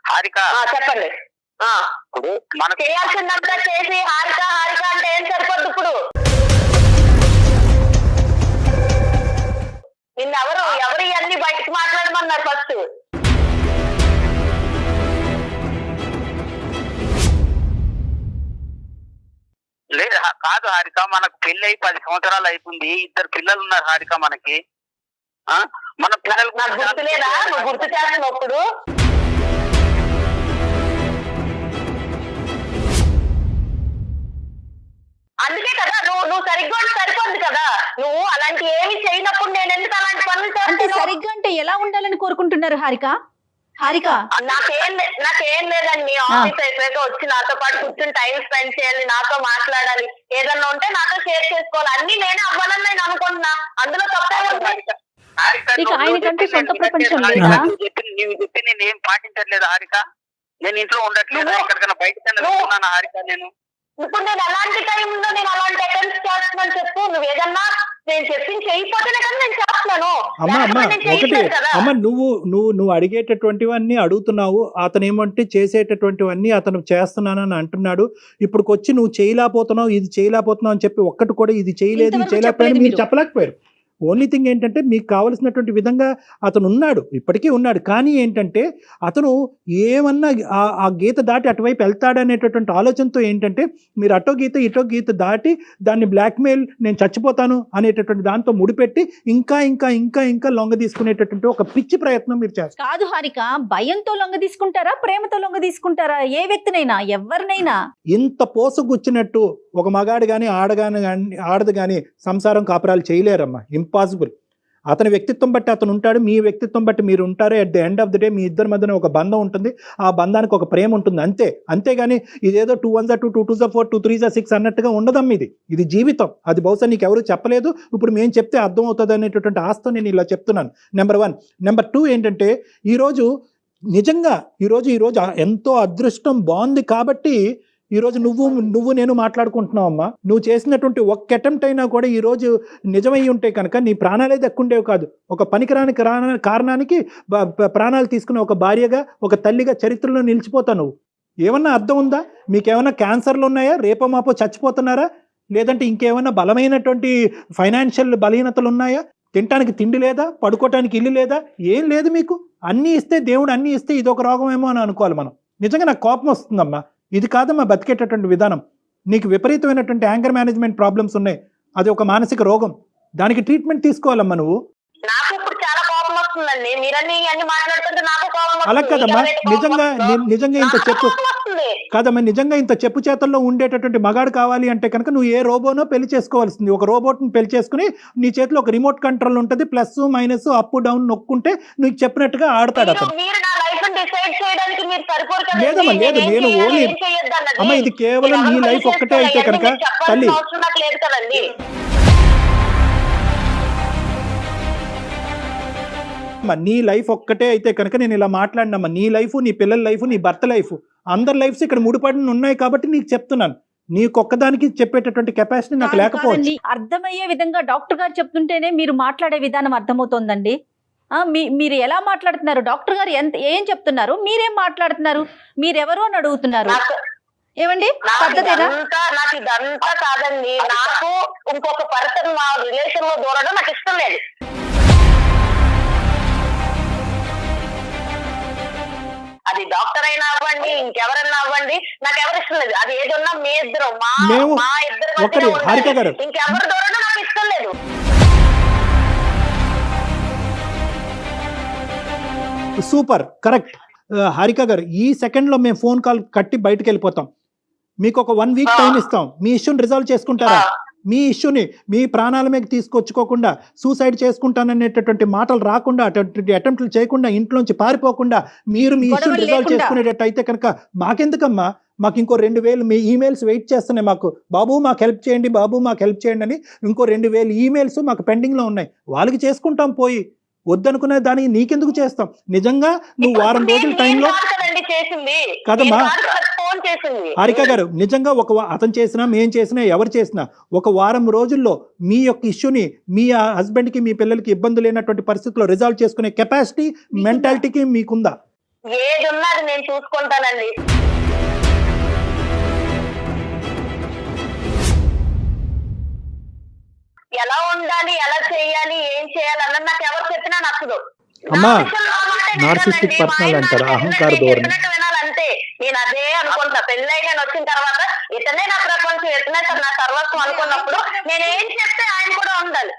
హారిక, చెప్పండి. చేయాల్సిందంతా చేసి హారిక అంటే ఏం సరిపోద్దు? ఇప్పుడు నిన్నెవరు ఇవన్నీ బయటకు మాట్లాడమన్నారు ఫస్ట్? లేదు కాదు హారిక, మనకు పెళ్లి అయి 10 సంవత్సరాలు అయిపోయింది, 2 పిల్లలు ఉన్నారు హారిక మనకి. మన పిల్లలకు నాకు గుర్తు లేదా? నువ్వు గుర్తు చేస్తున్నప్పుడు అందుకే కదా నువ్వు సరిగ్గా సరిపోద్ది కదా. నువ్వు అలాంటి ఏమి చేయనప్పుడు నేను ఎందుకు అలాంటి పనులు అంటే సరిగ్గా అంటే ఎలా ఉండాలని కోరుకుంటున్నారు హారిక? నాకేం లేదండి. ఆఫీస్ అయిపోయాక వచ్చి నాతో పాటు కూర్చొని టైం స్పెండ్ చేయాలి, నాతో మాట్లాడాలి, ఏదన్నా ఉంటే నాతో షేర్ చేసుకోవాలి, అన్ని నేనే అవ్వాలని నేను అనుకుంటున్నా. అందులో తప్పే ఉంది. ఆయనకంటూ సొంత ప్రపంచం నీవు చెప్పి నేను ఏం పాటించట్లేదు హారిక. నేను ఇంట్లో ఉండట్లేదు, ఎక్కడికైనా బయటకైనా వెళ్తున్నాను హారిక. ఇప్పుడు నేను ఎలాంటి టైంలో నేను అలాంటి అటెంప్ట్స్ చేస్తున్నాను చెప్పు. నువ్వు ఏదన్నా నేను చెప్పింది చేయకపోతేనే కదా నేను చేస్తున్నాను. అమ్మ నువ్వు అడిగేటటువంటివన్నీ అడుగుతున్నావు, అతను ఏమంటే చేసేటటువంటివన్నీ అతను చేస్తున్నానని అంటున్నాడు. ఇప్పుడుకొచ్చి నువ్వు చేయలేకపోతున్నావు, ఇది చేయలేకపోతున్నావు అని చెప్పి ఒక్కటి కూడా ఇది చేయలేదు, ఇది చేయలేకపోయాను మీరు చెప్పలేకపోయారు. ఓన్లీ థింగ్ ఏంటంటే మీకు కావలసినటువంటి విధంగా అతను ఉన్నాడు, ఇప్పటికీ ఉన్నాడు. కానీ ఏంటంటే అతను ఏమన్నా ఆ గీత దాటి అటువైపు వెళ్తాడనేటటువంటి ఆలోచనతో ఏంటంటే మీరు అటో గీత దాటి దాన్ని బ్లాక్మెయిల్, నేను చచ్చిపోతాను అనేటటువంటి దాంతో ముడిపెట్టి ఇంకా ఇంకా ఇంకా ఇంకా లొంగ తీసుకునేటటువంటి ఒక పిచ్చి ప్రయత్నం మీరు చేస్తారు. కాదు హారిక, భయంతో లొంగ తీసుకుంటారా, ప్రేమతో లొంగ తీసుకుంటారా? ఏ వ్యక్తినైనా ఎవరినైనా ఇంత పోసగుచ్చినట్టు ఒక మగాడు కానీ ఆడదు కానీ సంసారం కాపురాలు చేయలేరమ్మా. ఇంపాసిబుల్. అతని వ్యక్తిత్వం బట్టి అతను ఉంటాడు, మీ వ్యక్తిత్వం బట్టి మీరు ఉంటారు. At the end of the day మీ ఇద్దరి మధ్యన ఒక బంధం ఉంటుంది, ఆ బంధానికి ఒక ప్రేమ ఉంటుంది, అంతేగాని ఇదేదో 2 1 2 2 2 4 2 3 6 అన్నట్టుగా ఉండదమ్మ. ఇది జీవితం. అది బహుశా నీకు ఎవరు చెప్పలేదు, ఇప్పుడు మేము చెప్తే అర్థం అవుతుంది అనేటటువంటి ఆస్తో నేను ఇలా చెప్తున్నాను. నెంబర్ 1. నెంబర్ 2 ఏంటంటే ఈరోజు నిజంగా ఈరోజు ఎంతో అదృష్టం బాగుంది కాబట్టి ఈరోజు నువ్వు నేను మాట్లాడుకుంటున్నావు అమ్మా. నువ్వు చేసినటువంటి ఒక్క అటెంప్ట్ అయినా కూడా ఈరోజు నిజమై ఉంటే కనుక నీ ప్రాణాలే దక్కుండేవి కాదు. ఒక పనికిరాని కారణానికి ప్రాణాలు తీసుకున్న ఒక భార్యగా, ఒక తల్లిగా చరిత్రలో నిలిచిపోతావు నువ్వు. ఏమన్నా అర్థం ఉందా? మీకేమన్నా క్యాన్సర్లు ఉన్నాయా? రేపో మాపో చచ్చిపోతున్నారా? లేదంటే ఇంకేమైనా బలమైనటువంటి ఫైనాన్షియల్ బలహీనతలు ఉన్నాయా? తినటానికి తిండి లేదా? పడుకోవటానికి ఇల్లు లేదా? ఏం లేదు మీకు. అన్నీ ఇస్తే దేవుడు అన్నీ ఇస్తే ఇదొక రోగమేమో అని అనుకోవాలి మనం. నిజంగా నాకు కోపం వస్తుందమ్మా. ఇది కాదమ్మా బతికేటటువంటి విధానం. నీకు విపరీతమైనటువంటి యాంగర్ మేనేజ్మెంట్ ప్రాబ్లమ్స్ ఉన్నాయి. అది ఒక మానసిక రోగం. దానికి ట్రీట్మెంట్ తీసుకోవాలమ్మా నువ్వు. నాకు ఇప్పుడు చాలా కోపం వస్తుందండి. మీరన్నీ అన్ని మాట్లాడుతుంటే నాకు కోపం అలా కదమ్మా, నిజంగా ఇంత చెప్పు వస్తుంది. కాదమ్మా, నిజంగా ఇంత చెప్పు చేతల్లో ఉండేటటువంటి మగాడు కావాలి అంటే కనుక నువ్వు ఏ రోబోనో పెళ్లి చేసుకోవాల్సింది. ఒక రోబోట్ని పెళ్లి చేసుకుని నీ చేతిలో ఒక రిమోట్ కంట్రోల్ ఉంటుంది, ప్లస్ మైనస్ అప్ డౌన్ నొక్కుంటే నువ్వు చెప్పినట్టుగా ఆడతాడు అతను. మీరు నా లైఫ్ డిసైడ్ చేయడానికి మీరు సరిపోరు కదండి. లేదమ్మా, లేదు, నేను ఓన్లీ అమ్మ ఇది కేవలం నీ లైఫ్ ఒక్కటే అయితే కనుక తల్లి అవసరం నాకు లేదు కదండి. నీ లైఫ్ ఒక్కటే అయితే కనుక నేను ఇలా మాట్లాడినమ్మా. నీ లైఫ్, నీ పిల్లల లైఫ్, నీ భర్త లైఫ్, అందరి లైఫ్స్ ఇక్కడ ముడిపడి ఉన్నాయి కాబట్టి నీకు చెప్తున్నాను. నీకొక్కదానికి చెప్పేటటువంటి కెపాసిటీ నాకు లేకపోవచ్చు. అర్థమయ్యే విధంగా డాక్టర్ గారు చెప్తుంటేనే మీరు మాట్లాడే విధానం అర్థమవుతోందండి. మీరు ఎలా మాట్లాడుతున్నారు? డాక్టర్ గారు ఏం చెప్తున్నారు, మీరేం మాట్లాడుతున్నారు? మీరెవరు అని అడుగుతున్నారు. ఏమండి పద్ధతేనా? నాకు ఇదంతా కాదండి. నాకు ఇంకొక పర్సన్ మా రిలేషన్ లో దూరడం నాకు ఇష్టం లేదు. అది డాక్టర్ అయినా అవ్వండి, ఇంకెవరన్నా అవ్వండి, నాకు ఎవరు ఇష్టం లేదు. అది ఏదన్నా మీ ఇద్దరు మా ఇద్దరు ఇంకెవరు దూరడం నాకు ఇష్టం లేదు. సూపర్, కరెక్ట్ హారిక గారు. ఈ సెకండ్ లో మేము ఫోన్ కాల్ కట్టి బయటకు వెళ్ళిపోతాం. మీకు ఒక 1 వీక్ టైం ఇస్తాం. మీ ఇష్యూని రిజాల్వ్ చేసుకుంటారా? మీ ఇష్యూని మీ ప్రాణాల మీద తీసుకొచ్చుకోకుండా, సూసైడ్ చేసుకుంటాననేటటువంటి మాటలు రాకుండా, అటువంటి అటెంప్ట్లు చేయకుండా, ఇంట్లోంచి పారిపోకుండా మీరు మీ ఇష్యూని రిజాల్వ్ చేసుకునేటట్టు అయితే కనుక మాకెందుకమ్మా? మాకు ఇంకో 2000 మీ ఈమెయిల్స్ వెయిట్ చేస్తున్నాయి. మాకు బాబు మాకు హెల్ప్ చేయండి, బాబు మాకు హెల్ప్ చేయండి అని ఇంకో 2000 ఈమెయిల్స్ మాకు పెండింగ్లో ఉన్నాయి. వాళ్ళకి చేసుకుంటాం. పోయి వద్దనుకునే దానికి నీకెందుకు చేస్తాం? నిజంగా నువ్వు వారం రోజుల టైంలో కదమ్మా హారిక గారు, నిజంగా అతను చేసినా మేం చేసినా ఎవరు చేసినా ఒక వారం రోజుల్లో మీ యొక్క ఇష్యూని మీ హస్బెండ్కి మీ పిల్లలకి ఇబ్బంది లేనటువంటి పరిస్థితుల్లో రిజాల్వ్ చేసుకునే కెపాసిటీ, మెంటాలిటీకి మీకుందా? ఏది ఉన్నా అది నేను చూసుకుంటానండి. ఎలా ఉండాలి, ఎలా చేయాలి, ఏం చేయాలి అన్నది నాకు ఎవరు చెప్పినా నచ్చదు. అమ్మా నార్సిస్టిక్ పర్సనల్ అంటారు, అహంకార ధోరణి. వినాలంటే నేను అదే అనుకుంటా. పెళ్ళై నేను వచ్చిన తర్వాత ఇతనే నా ప్రపంచం, ఇతనే నా సర్వస్వం అనుకున్నప్పుడు నేను ఏం చెప్తే ఆయన కూడా ఉండాలి.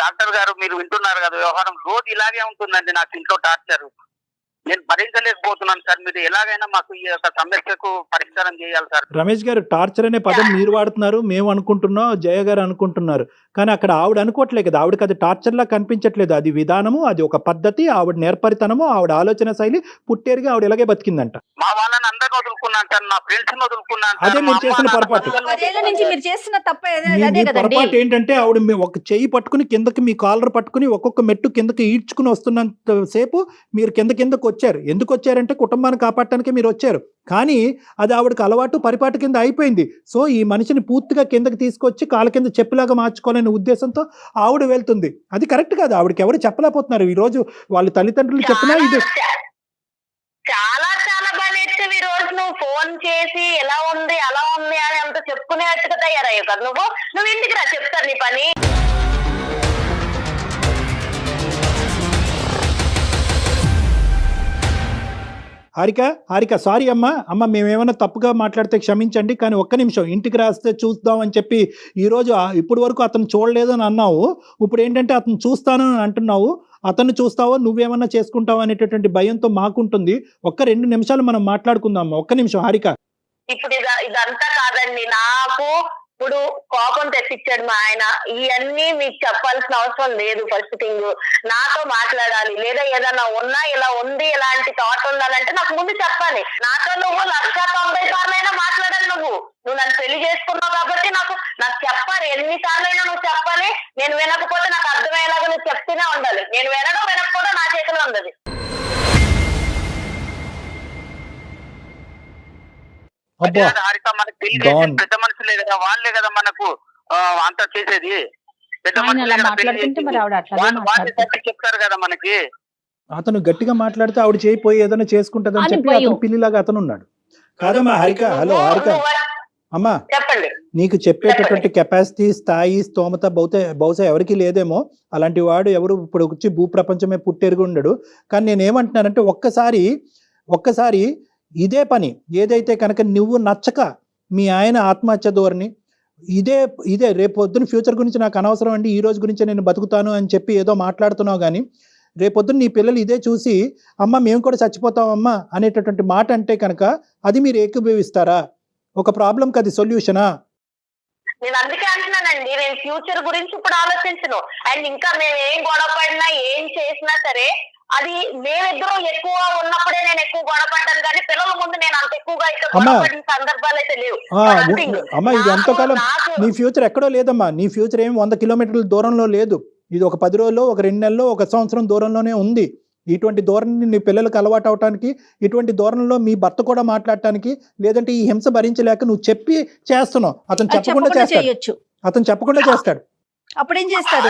డాక్టర్ గారు మీరు వింటున్నారు కదా, వ్యవహారం రోజు ఇలాగే ఉంటుందండి. నాకు ఇంట్లో టార్చర్ నేను భరించలేకపోతున్నాను సార్. మీరు ఎలాగైనా మాకు ఈ యొక్క సమస్యకు పరిష్కారం చేయాలి సార్. రమేష్ గారు, టార్చర్ అనే పదం మీరు వాడుతున్నారు, మేము అనుకుంటున్నాం, జయ గారు అనుకుంటున్నారు. కానీ అక్కడ ఆవిడ అనుకోవట్లేదు కదా. ఆవిడకి అది టార్చర్ లా కనిపించట్లేదు. అది విధానము, అది ఒక పద్ధతి, ఆవిడ నేర్పరితనము, ఆవిడ ఆలోచన శైలి. పుట్టేరుగా ఆవిడ ఇలాగే బతికిందంట. మా వాళ్ళని అందరిని వదులుకున్నాను సార్, నా ఫ్రెండ్స్ వదులుకున్నాను. అదే మీరు చేసిన పొరపాటు. పొరపాటు ఏంటంటే ఆవిడ ఒక చెయ్యి పట్టుకుని కిందకి, మీ కాలర్ పట్టుకుని ఒక్కొక్క మెట్టు కిందకి ఈడ్చుకుని వస్తున్నంత సేపు మీరు కిందకు వచ్చారు. ఎందుకు వచ్చారంటే కుటుంబాన్ని కాపాడటానికి మీరు వచ్చారు. కానీ అది ఆవిడకి అలవాటు, పరిపాటు కింద అయిపోయింది. సో ఈ మనిషిని పూర్తిగా కిందకి తీసుకొచ్చి కాళ్ళ కింద చెప్పులాగా మార్చుకోవాలనే ఉద్దేశంతో ఆవిడ వెళ్తుంది. అది కరెక్ట్ కాదు. ఆవిడకి ఎవరు చెప్పలేకపోతున్నారు. ఈ రోజు వాళ్ళ తల్లిదండ్రులు చెప్పినా ఇది చాలా చాలా బాగా నేర్చుకుని ఈ రోజు నువ్వు ఫోన్ చేసి ఎలా ఉంది అలా ఉంది అని అంత చెప్పుకునేట్టుగా తయారయ్యావు కదా. నువ్వు ఇంటికి రా, చెప్తాను నీ పని. హారిక సారీ అమ్మ మేమేమైనా తప్పుగా మాట్లాడితే క్షమించండి. కానీ ఒక్క నిమిషం ఇంటికి రాస్తే చూద్దాం అని చెప్పి ఈరోజు ఇప్పటి వరకు అతను చూడలేదు అని అన్నావు. ఇప్పుడు ఏంటంటే అతను చూస్తాను అని అంటున్నావు. అతను చూస్తావో నువ్వేమన్నా చేసుకుంటావు అనేటటువంటి భయంతో మాకుంటుంది. ఒక్క 2 నిమిషాలు మనం మాట్లాడుకుందాం. ఒక్క నిమిషం హారిక. ఇప్పుడు ఇదంతా కాదండి, నాకు ఇప్పుడు కోపం తెప్పించాడు మా ఆయన. ఇవన్నీ మీకు చెప్పాల్సిన అవసరం లేదు. ఫస్ట్ థింగ్ నాతో మాట్లాడాలి, లేదా ఏదన్నా ఉన్నా ఇలా ఉంది ఇలాంటి థాట్ ఉండాలంటే నాకు ముందు చెప్పాలి. నాతో నువ్వు 190 సార్లైనా మాట్లాడాలి. నువ్వు నన్ను పెళ్లి చేసుకున్నావు కాబట్టి నాకు చెప్పాలి. ఎన్నిసార్లైనా నువ్వు చెప్పాలి. నేను వినకపోతే నాకు అర్థమయ్యేలాగా నువ్వు చెప్తూనే ఉండాలి. నేను వినకపోతే అబ్బా హారిక మనకు పెళ్లి Gone. చేసిన పెద్ద మనుషులే కదా, వాళ్ళే కదా మనకు అంతా చేసేది. పెద్ద ఆయన మనుషులే అలా కదా పెళ్లి మాట్లాడుతుంటే మరి చేసేది. ఆవిడ అట్లాగే వాళ్ళు మాట్లాడుతుంది సర్ది చెప్తారు కదా మనకి. అతను గట్టిగా మాట్లాడితే ఆవిడ చేయిపోయి ఏదైనా చేసుకుంటదని అని చెప్పి భయం. అతను పిల్లిలాగా అతను ఉన్నాడు. కాదమ్మా హారిక, హలో హారిక అమ్మా, చెప్పండి. నీకు చెప్పేటటువంటి కెపాసిటీ, స్థాయి, స్తోమత బహుశా ఎవరికి లేదేమో. అలాంటి వాడు ఎవరు ఇప్పుడు వచ్చి భూప్రపంచమే పుట్టెరుగు ఉండడు. కానీ నేనేమంటున్నానంటే ఒక్కసారి ఇదే పని ఏదైతే కనుక నువ్వు నచ్చక మీ ఆయన ఆత్మహత్య ధోరణి ఇదే రేపు పొద్దున ఫ్యూచర్ గురించి నాకు అనవసరం అండి, ఈ రోజు గురించే నేను బతుకుతాను అని చెప్పి ఏదో మాట్లాడుతున్నావు. కానీ రేపొద్దున నీ పిల్లలు ఇదే చూసి అమ్మ మేము కూడా చచ్చిపోతామమ్మా అనేటటువంటి మాట అంటే కనుక అది మీరు ఏకీభవిస్తారా? ఒక ప్రాబ్లంకి అది సొల్యూషనా? నేను అందుకే అంటున్నానండి, నేను ఫ్యూచర్ గురించి ఇప్పుడు ఆలోచించను. అండ్ ఇంకా మేము ఏం గొడవ పడినా ఏం చేసినా సరే అది మేమిద్దరం ఎక్కువ ఉన్నప్పుడే నేను ఎక్కువ గొడవ పడ్డాను, కానీ పిల్లల ముందు నేను అంత ఎక్కువగా అయితే గొడవ పడిన సందర్భాలు అయితే లేవు. అమ్మా ఇది ఎంతకాలం నీ ఫ్యూచర్ ఎక్కడో లేదమ్మా. నీ ఫ్యూచర్ ఏమి 100 కిలోమీటర్ల దూరంలో లేదు. ఇది ఒక 10 రోజుల్లో, ఒక 2 నెలల్లో, ఒక సంవత్సరం దూరంలోనే ఉంది. ఇటువంటి ధోరణి నీ పిల్లలకు అలవాటు అవటానికి, ఇటువంటి ధోరణిలో మీ భర్త కూడా మాట్లాడటానికి, లేదంటే ఈ హింస భరించలేక నువ్వు చెప్పి చేస్తున్నావు. అతను చెప్పకుండా చేస్తాడు. చేయొచ్చు. అతను చెప్పకుండా చేస్తాడు. అప్పుడేం చేస్తాడు?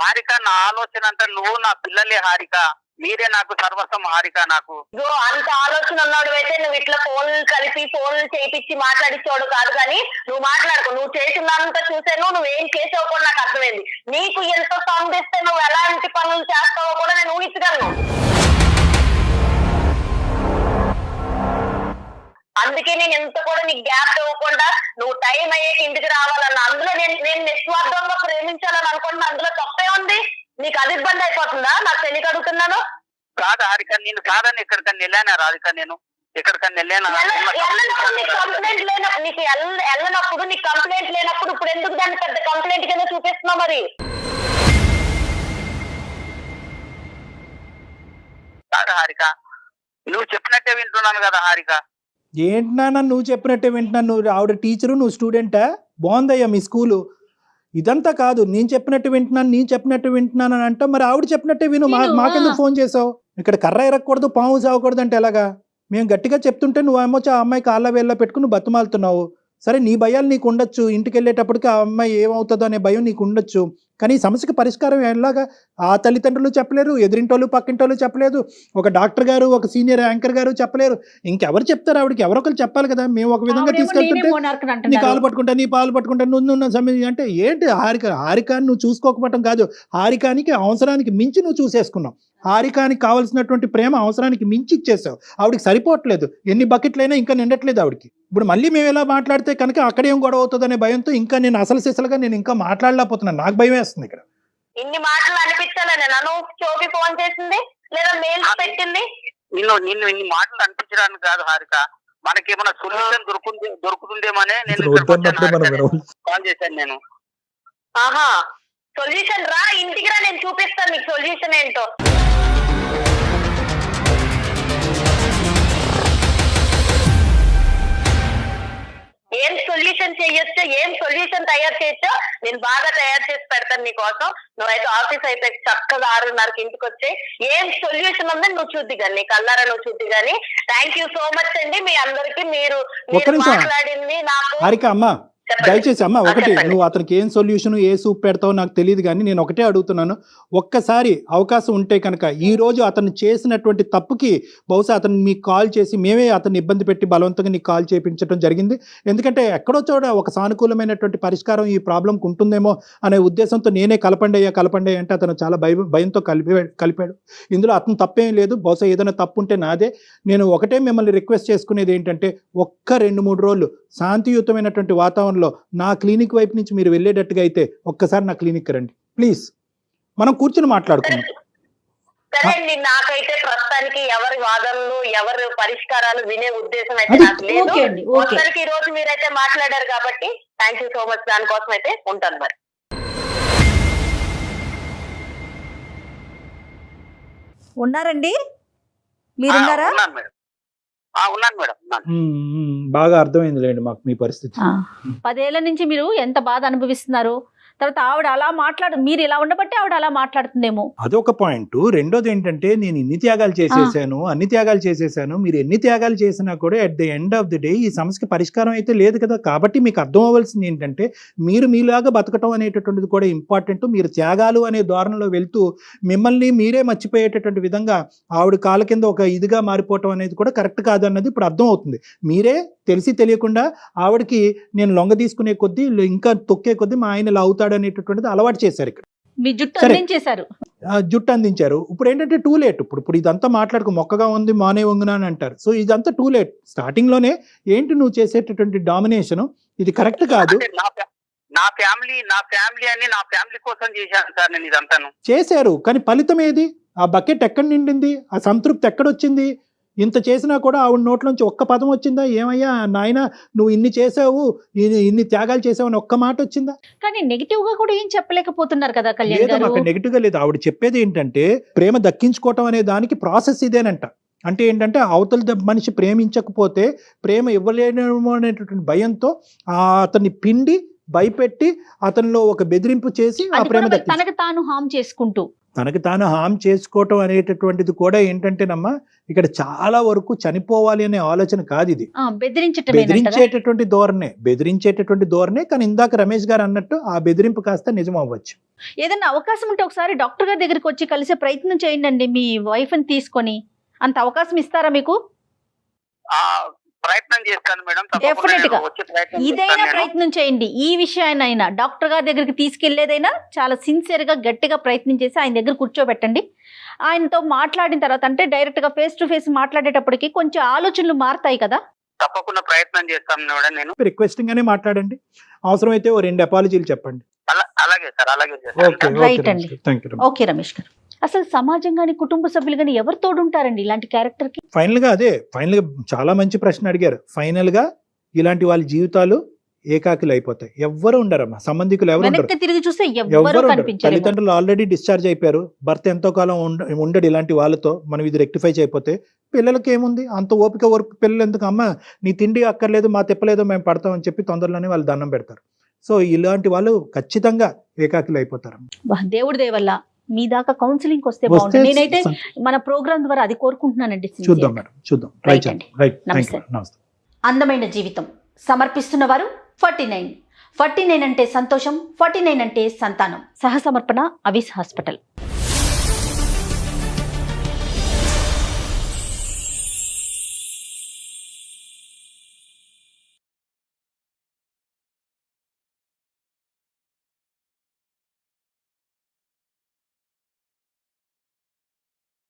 హారిక నా ఆలోచన అంతా నువ్వు నా పిల్లలే హారిక, మీరే నాకు సర్వస్వం హారిక. నాకు అంత ఆలోచన ఉన్నాడు అయితే నువ్వు ఇట్లా ఫోన్లు కలిపి ఫోన్లు చేయించి మాట్లాడించాడు కాదు. కానీ నువ్వు మాట్లాడుకో, నువ్వు చేసినంత చూసాను, నువ్వేం చేసావు కూడా నాకు అర్థమైంది. నీకు ఎంత సంధిస్తే నువ్వు ఎలాంటి పనులు చేస్తావో కూడా నేను ఊహించగలను. అందుకే నేను ఎంత కూడా నీకు గ్యాప్ ఇవ్వకుండా నువ్వు టైం అయ్యేకి ఇంటికి రావాలన్న, అందులో నేను నిస్వార్థంగా ప్రేమించాలని అనుకుంటున్నా. అందులో తప్పే ఉంది? నీకు అది ఇబ్బంది అయిపోతుందా? నాకు తెలియక అడుగుతున్నాను. కాదు హారిక, నేను కాదని ఎక్కడికన్నా వెళ్ళానా రాధిక? నేను ఎక్కడికన్నా వెళ్ళానా? వెళ్ళనప్పుడు నీకు కంప్లైంట్ లేనప్పుడు ఇప్పుడు ఎందుకు దాన్ని పెద్ద కంప్లైంట్ కింద చూపిస్తున్నావు? మరి కాదు హారిక, నువ్వు చెప్పినట్టే వింటున్నాను కదా హారిక. ఏంటి నాన్న నువ్వు చెప్పినట్టే వింటున్నాను? నువ్వు ఆవిడ టీచరు, నువ్వు స్టూడెంటా? బాగుందయ్యా మీ స్కూలు. ఇదంతా కాదు, నేను చెప్పినట్టు వింటున్నాను అని అంటే మరి ఆవిడ చెప్పినట్టే విను. మాకెందుకు ఫోన్ చేసావు? ఇక్కడ కర్ర ఎరగకూడదు, పాము సాగకూడదు అంటే ఎలాగా? మేము గట్టిగా చెప్తుంటే నువ్వేమో ఆ అమ్మాయి కాళ్ళ వేళ్ళ పెట్టుకుని నువ్వు బతుమాలుతున్నావు. సరే నీ భయాలు నీకు ఉండొచ్చు, ఇంటికి వెళ్ళేటప్పటికి ఆ అమ్మాయి ఏమవుతుందో అనే భయం నీకు ఉండొచ్చు. కానీ ఈ సమస్యకి పరిష్కారం ఎలాగా? ఆ తల్లిదండ్రులు చెప్పలేరు, ఎదిరింటోళ్ళు పక్కింటోళ్ళు చెప్పలేదు, ఒక డాక్టర్ గారు, ఒక సీనియర్ యాంకర్ గారు చెప్పలేరు. ఇంకెవరు చెప్తారు? ఆవిడకి ఎవరొకరు చెప్పాలి కదా. మేము ఒక విధంగా తీసుకెళ్తుంటే నీ కాలు పట్టుకుంటా, నీ పాలు పట్టుకుంటా, నువ్వు సమయం అంటే ఏంటి? హారికాని నువ్వు చూసుకోకపోవటం కాదు, హారికానికి అవసరానికి మించి నువ్వు చూసేసుకున్నావు. హారికానికి కావాల్సినటువంటి ప్రేమ అవసరానికి మించి ఇచ్చేసావు. ఆవిడకి సరిపోవట్లేదు, ఎన్ని బకెట్లైనా ఇంకా నిండట్లేదు ఆవిడకి. ఇప్పుడు మళ్ళీ మేము ఎలా మాట్లాడితే కనుక అక్కడేం గొడవ అవుతుందనే భయంతో ఇంకా నేను అసలు సిసలుగా నేను ఇంకా మాట్లాడలేకపోతున్నాను. నాకు భయం వేస్తుంది ఇక్కడ. ఇన్ని మాటలు అనిపించాలని నన్ను చోపి ఫోన్ చేసింది లేదా మెయిల్స్ పెట్టింది? నిన్ను ఇన్ని మాటలు అనిపించడానికి కాదు హారిక, మనకేమైనా సొల్యూషన్ దొరుకుతుందేమోనే నేను కాల్ చేశాను. నేను ఆహా సొల్యూషన్ రా, ఇంటికి రా, నేను చూపిస్తాను నీకు సొల్యూషన్ ఏంటో. ఏం సొల్యూషన్ చేయొచ్చో, ఏం సొల్యూషన్ తయారు చేయొచ్చో నేను బాగా తయారు చేసి పెడతాను నీకోసం. నువ్వైతే ఆఫీస్ అయితే చక్కగా 6:30కి ఇంటికి వచ్చి ఏం సొల్యూషన్ ఉందని నువ్వు చూద్ది కానీ, నీ కల్లారా నువ్వు చూద్ది కానీ. థ్యాంక్ యూ సో మచ్ అండి మీ అందరికి. మీరు మాట్లాడింది నాకు హారిక అమ్మా దయచేసి అమ్మ ఒకటి, నువ్వు అతనికి ఏం సొల్యూషన్ ఏ సూప్ పెడతావో నాకు తెలియదు, కానీ నేను ఒకటే అడుగుతున్నాను. ఒక్కసారి అవకాశం ఉంటే కనుక ఈ రోజు అతను చేసినటువంటి తప్పుకి బహుశా అతను మీకు కాల్ చేసి మేమే అతన్ని ఇబ్బంది పెట్టి బలవంతంగా నీకు కాల్ చేయించడం జరిగింది. ఎందుకంటే ఎక్కడో చోట ఒక సానుకూలమైనటువంటి పరిష్కారం ఈ ప్రాబ్లంకి ఉంటుందేమో అనే ఉద్దేశంతో నేనే కలపండి అంటే అతను చాలా భయంతో కలిపాడు. ఇందులో అతను తప్పేం లేదు. బహుశా ఏదైనా తప్పు ఉంటే నాదే. నేను ఒకటే మిమ్మల్ని రిక్వెస్ట్ చేసుకునేది ఏంటంటే, ఒక్క 2-3 రోజులు శాంతియుతమైనటువంటి వాతావరణం నా క్లినిక్ వైపు నుంచి మీరు వెళ్ళేటట్టుగా అయితే ఒక్కసారి నా క్లినిక్ రండి ప్లీజ్, మనం కూర్చుని మాట్లాడుకుందాం. సరే, నాకైతే ప్రస్తుతానికి ఎవరి వాదనలు ఎవరి పరిష్కారాలు వినే ఉద్దేశం అయితే నాకు లేదు. ఈ రోజు మీరైతే మాట్లాడారు కాబట్టి థ్యాంక్ యూ సో మచ్. దానికోసం అయితే ఉంటాను. మరి ఉన్నారండి? మీరున్నారా? ఉన్నాను మేడం. బాగా అర్థమైంది లేండి మాకు మీ పరిస్థితి. 10 ఏళ్ల నుంచి మీరు ఎంత బాధ అనుభవిస్తున్నారు. తర్వాత ఆవిడ అలా మీరు ఇలా ఉండబట్టి ఆవిడ అలా మాట్లాడుతుందేమో. అదొక పాయింట్. రెండోది ఏంటంటే నేను ఇన్ని త్యాగాలు చేసేసాను, అన్ని త్యాగాలు చేసేసాను. మీరు ఎన్ని త్యాగాలు చేసినా కూడా at the end of the day ఈ సమస్యకి పరిష్కారం అయితే లేదు కదా. కాబట్టి మీకు అర్థం అవ్వాల్సింది ఏంటంటే మీరు మీలాగా బతకటం అనేటటువంటిది కూడా ఇంపార్టెంట్. మీరు త్యాగాలు అనే ధోరణిలో వెళ్తూ మిమ్మల్ని మీరే మర్చిపోయేటటువంటి విధంగా ఆవిడ కాళ్ళ కింద ఒక ఇదిగా మారిపోవటం అనేది కూడా కరెక్ట్ కాదన్నది ఇప్పుడు అర్థం అవుతుంది. మీరే తెలిసి తెలియకుండా ఆవిడకి నేను లొంగ తీసుకునే కొద్దీ ఇంకా తొక్కే కొద్దీ మా ఆయన ఇలా అవుతాడు అనేటటువంటిది అలవాటు చేశారు. ఇక్కడ మీ జుట్టు సరే. అందించేశారు. జుట్టు అందించారు. ఇప్పుడు ఏంటంటే టూ లేట్. ఇప్పుడు ఇదంతా మాట్లాడుకో మొక్కగా ఉంది మానే వంగునా అని అంటారు. సో ఇదంతా టూ లేట్. స్టార్టింగ్ లోనే ఏంటి నువ్వు చేసేటటువంటి డామినేషన్ ఇది కరెక్ట్ కాదు. అంటే నా ఫ్యామిలీ అని నా ఫ్యామిలీ కోసం చేశాను సార్ నేను ఇదంతాను. చేశారు కానీ ఫలితం ఏది? ఆ బకెట్ ఎక్కడ నిండింది? ఆ సంతృప్తి ఎక్కడొచ్చింది? ఇంత చేసినా కూడా ఆవిడ నోట్లోంచి ఒక్క పదం వచ్చిందా? ఏమయ్యా నాయన నువ్వు ఇన్ని చేసావు, ఇన్ని త్యాగాలు చేసావు అని ఒక్క మాట వచ్చిందా? కానీ నెగిటివ్ గా కూడా ఏం చెప్పలేకపోతున్నారు కదా కళ్యాణ్ లేదు, గారు. అక్కడ నెగిటివ్ గా లేదు. ఆవిడ చెప్పేది ఏంటంటే ప్రేమ దక్కించుకోవటం అనే దానికి ప్రాసెస్ ఇదేనంట. అంటే ఏంటంటే అవతల మనిషి ప్రేమించకపోతే ప్రేమ ఇవ్వలేనేమో అనేటటువంటి భయంతో అతన్ని పిండి భయపెట్టి అతనిలో ఒక బెదిరింపు చేసి ఆ అది ప్రేమ కూడా దక్కించు. తనకు తాను హామ్ చేసుకుంటూ తనకి తాను హామ్ చేసుకోవటం అనేటటువంటిది కూడా ఏంటంటేనమ్మా ఇక్కడ చాలా వరకు చనిపోవాలి అనే ఆలోచన కాదు ఇది. బెదిరించేటటువంటి ధోరణే. కానీ ఇందాక రమేష్ గారు అన్నట్టు ఆ బెదిరింపు కాస్త నిజం అవ్వచ్చు. ఏదైనా అవకాశం ఉంటే ఒకసారి డాక్టర్ గారి దగ్గరికి వచ్చి కలిసే ప్రయత్నం చేయండి మీ వైఫ్ ని తీసుకొని. అంత అవకాశం ఇస్తారా మీకు? ప్రయత్నం చేస్తాను మేడం. డెఫినెట్ గా ఇదైనా ప్రయత్నం చేయండి. ఈ విషయాన్నైనా డాక్టర్ గారి దగ్గరికి తీసుకెళ్లేదైనా చాలా సిన్సియర్ గా గట్టిగా ప్రయత్నం చేసి ఆయన దగ్గర కూర్చోబెట్టండి. ఆయనతో మాట్లాడిన తర్వాత అంటే డైరెక్ట్ గా ఫేస్ టు ఫేస్ మాట్లాడేటప్పటికి కొంచెం ఆలోచనలు మారుతాయి కదా. తప్పకుండా ప్రయత్నం చేస్తాను మేడం. నేను రిక్వెస్టింగ్ గానే మాట్లాడండి. అవసరమైతే ఓ 2 అపాలజీలు చెప్పండి. అలాగే సార్, అలాగే చేస్తాను. రైట్ అండి. ఓకే రమేష్ గారు, అసలు సమాజం గాని కుటుంబ సభ్యులు గాని ఎవరు తోడుంటారండి ఇలాంటి క్యారెక్టర్ కి? ఫైనల్ గా చాలా మంచి ప్రశ్న అడిగారు. ఫైనల్ గా ఇలాంటి వాళ్ళ జీవితాలు ఏకాకిలు అయిపోతాయి. ఎవ్వరు ఉండరమ్మా, సంబంధికులు ఎవరు ఉండరు. వెనక్కి తిరిగి చూస్తే ఎవరు ఎవరు ఉండరు. కనిపించరు. తల్లిదండ్రులు ఆల్రెడీ డిశ్చార్జ్ అయిపోయారు. భర్త ఎంతో కాలం ఉండడు ఇలాంటి వాళ్ళతో. మనం ఇది రెక్టిఫై చేయకపోతే పిల్లలకి ఏముంది అంత ఓపిక పిల్లలు ఎందుకు? అమ్మ నీ తిండి అక్కర్లేదు, మా తిప్పలేదు, మేము పడతామని చెప్పి తొందరలోనే వాళ్ళు దండం పెడతారు. సో ఇలాంటి వాళ్ళు ఖచ్చితంగా ఏకాకిలు అయిపోతారు. దేవుడి దయ వల్ల మీ దాకా కౌన్సిలింగ్ వస్తే బాగుంటుంది. నేనైతే మన ప్రోగ్రామ్ ద్వారా అది కోరుకుంటున్నానండి. చూద్దాం మేడం, చూద్దాం. రైట్ అండి. నమస్తే. అందమైన జీవితం సమర్పిస్తున్న వారు 49 అంటే సంతోషం, 49 అంటే సంతానం. సహసమర్పణ అవిస్ హాస్పిటల్.